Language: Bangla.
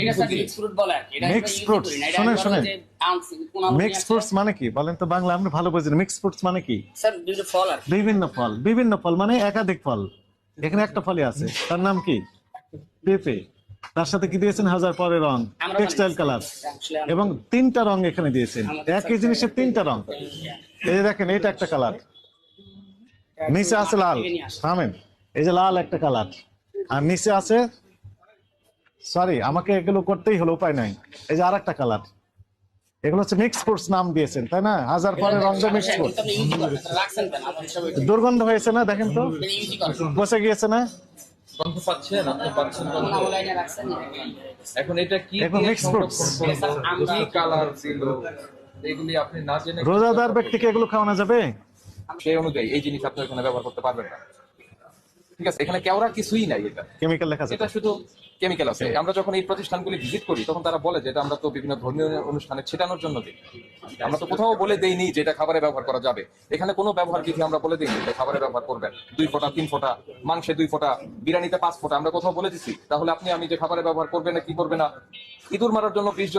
এটা স্যার মিক্স ফ্রুট বলে আর কি। এটা মিক্স আমরা ফ্রুটস, ইউজ করি না। এটা শোনেন একবার শোনেন, যে আনছি কোনা মিক্স ফ্রুটস মানে কি বলেন তো? বাংলা আমরা ভালো বুঝি না। মিক্স ফ্রুটস মানে কি? স্যার বিভিন্ন ফল আর কি। বিভিন্ন ফল। বিভিন্ন ফল মানে একাধিক ফল। এখানে একটা ফলই আছে, তার নাম কি? পেঁপে। তার সাথে কি দিয়েছেন? হাজার পরের রং, আমরা টেক্সটাইল বানাইছি। কালার, আসলে এবং তিনটা রং এখানে দিয়েছেন। আমাদের একই জিনিসের তিনটা রং। এই যে দেখেন, এটা একটা কালার, নিচে আছে লাল। থামেন, এই যে লাল একটা কালার, আর নিচে আছে, সরি আমাকে এগুলো করতেই হলো, উপায় নাই, এই যে আর একটা কালার। এগুলো হচ্ছে মিক্স ফ্রুটস নাম দিয়েছেন, তাই না? হাজার পরের রং দিয়ে মিক্স ফ্রুট। আপনি ইউজ করেন রাখছেন কেন? আমার হিসাবে দুর্গন্ধ হয়েছে না? দেখেন তো, ইউজ করেন। বসে গিয়েছে না? গন্ধ পাচ্ছেন? আপনি পাচ্ছেন গন্ধ? কোনা লাইনে রাখছেন। এখন এটা কি এখন দিয়ে mixed fruits। সংরক্ষণ করবো? কি কালার ছিল এগুলি আপনি না জেনে রোজাদার ব্যক্তিকে এগুলো খাওয়ানো যাবে? সেই অনুযায়ী এই জিনিস আপনি এখানে ব্যবহার করতে পারবেন না। ঠিক আছে, এখানে কেওড়া কিছুই নাই। এটা কেমিক্যাল লেখা আছে। এটা শুধু কেমিক্যাল আছে। আমরা যখন এই প্রতিষ্ঠানগুলি ভিজিট করি তখন তারা বলে যে এটা আমরা তো বিভিন্ন ধর্মীয় অনুষ্ঠানে ছেটানোর জন্য দিই। আমরা তো কোথাও বলে দেইনি যে এটা খাবারে ব্যবহার করা যাবে। এখানে কোনো ব্যবহার বিধি আমরা বলে দিইনি যে খাবারে ব্যবহার করবেন। 2 ফোঁটা 3 ফোঁটা, মাংসে 2 ফোঁটা, বিরিয়ানিতে 5 ফোঁটা আমরা কোথাও বলে দিছি? তাহলে আপনি আমি যে খাবারে ব্যবহার করবে না কি করবে না, ইঁদুর মারার জন্য 20